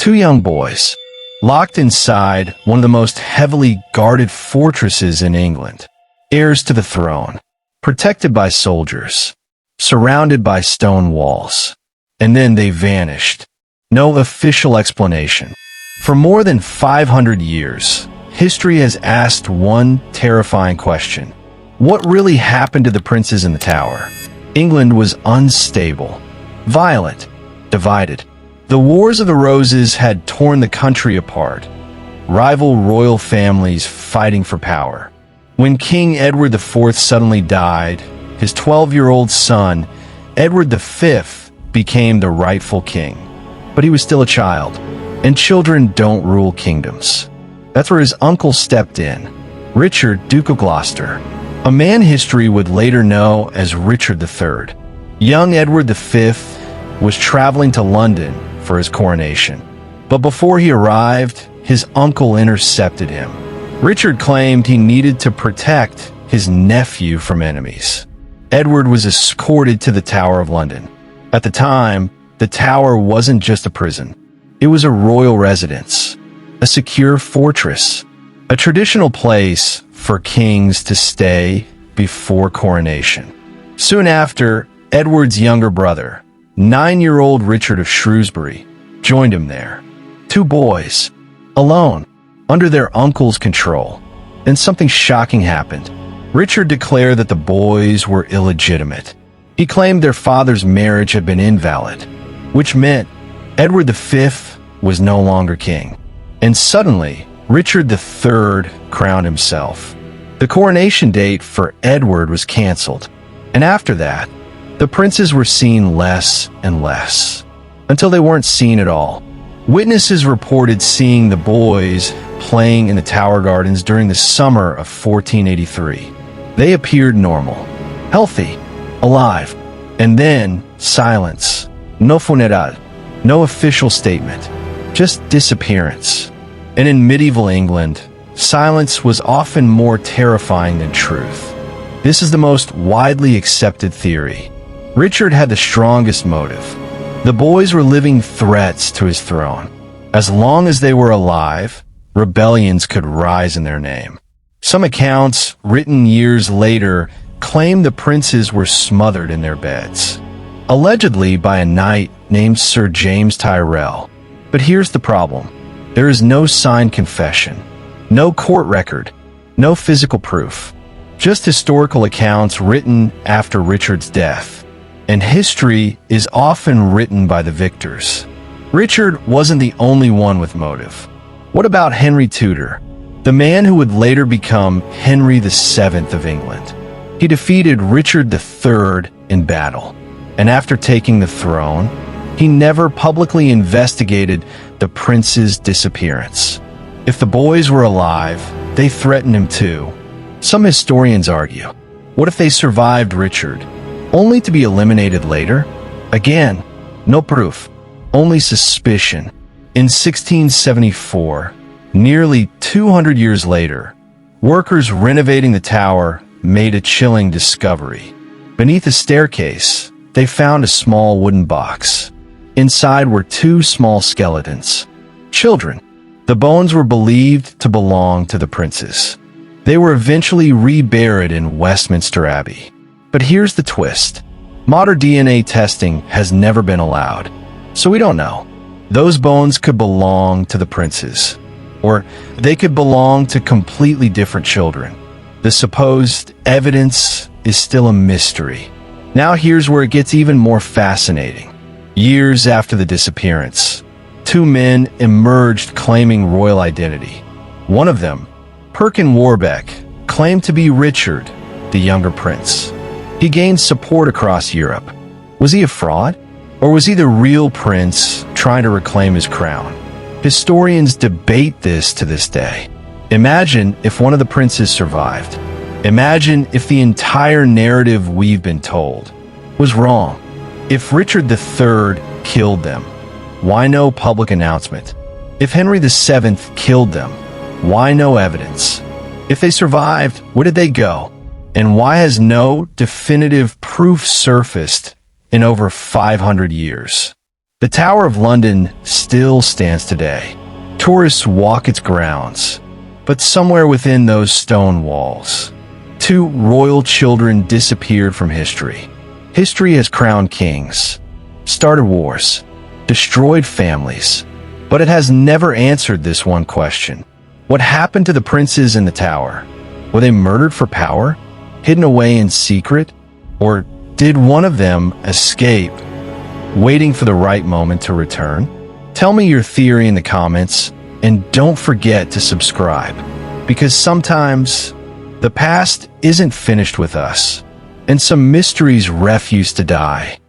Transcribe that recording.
Two young boys, locked inside one of the most heavily guarded fortresses in England, heirs to the throne, protected by soldiers, surrounded by stone walls. And then they vanished. No official explanation. For more than 500 years, history has asked one terrifying question. What really happened to the princes in the tower? England was unstable, violent, divided. The Wars of the Roses had torn the country apart, rival royal families fighting for power. When King Edward IV suddenly died, his 12-year-old son, Edward V, became the rightful king. But he was still a child, and children don't rule kingdoms. That's where his uncle stepped in, Richard, Duke of Gloucester, a man history would later know as Richard III. Young Edward V was traveling to London for his coronation. But before he arrived, his uncle intercepted him. Richard claimed he needed to protect his nephew from enemies. Edward was escorted to the Tower of London. At the time, the Tower wasn't just a prison. It was a royal residence, a secure fortress, a traditional place for kings to stay before coronation. Soon after, Edward's younger brother, 9-year-old Richard of Shrewsbury, joined him there. Two boys, alone, under their uncle's control. Then something shocking happened. Richard declared that the boys were illegitimate. He claimed their father's marriage had been invalid, which meant Edward V was no longer king. And suddenly, Richard III crowned himself. The coronation date for Edward was canceled, and after that, the princes were seen less and less, until they weren't seen at all. Witnesses reported seeing the boys playing in the Tower Gardens during the summer of 1483. They appeared normal, healthy, alive, and then silence. No funeral, no official statement, just disappearance. And in medieval England, silence was often more terrifying than truth. This is the most widely accepted theory. Richard had the strongest motive. The boys were living threats to his throne. As long as they were alive, rebellions could rise in their name. Some accounts, written years later, claim the princes were smothered in their beds, allegedly by a knight named Sir James Tyrrell. But here's the problem. There is no signed confession, no court record, no physical proof, just historical accounts written after Richard's death. And history is often written by the victors. Richard wasn't the only one with motive. What about Henry Tudor, the man who would later become Henry VII of England? He defeated Richard III in battle, and after taking the throne, he never publicly investigated the prince's disappearance. If the boys were alive, they threatened him too. Some historians argue, what if they survived Richard, only to be eliminated later? Again, no proof, only suspicion. In 1674, nearly 200 years later, workers renovating the tower made a chilling discovery. Beneath a staircase, they found a small wooden box. Inside were two small skeletons. Children. The bones were believed to belong to the princes. They were eventually reburied in Westminster Abbey. But here's the twist. Modern DNA testing has never been allowed, so we don't know. Those bones could belong to the princes, or they could belong to completely different children. The supposed evidence is still a mystery. Now here's where it gets even more fascinating. Years after the disappearance, two men emerged claiming royal identity. One of them, Perkin Warbeck, claimed to be Richard, the younger prince. He gained support across Europe. Was he a fraud? Or was he the real prince trying to reclaim his crown? Historians debate this to this day. Imagine if one of the princes survived. Imagine if the entire narrative we've been told was wrong. If Richard III killed them, why no public announcement? If Henry VII killed them, why no evidence? If they survived, where did they go? And why has no definitive proof surfaced in over 500 years? The Tower of London still stands today. Tourists walk its grounds, but somewhere within those stone walls, two royal children disappeared from history. History has crowned kings, started wars, destroyed families, but it has never answered this one question. What happened to the princes in the tower? Were they murdered for power, hidden away in secret, or did one of them escape, waiting for the right moment to return? Tell me your theory in the comments, and don't forget to subscribe, because sometimes the past isn't finished with us, and some mysteries refuse to die.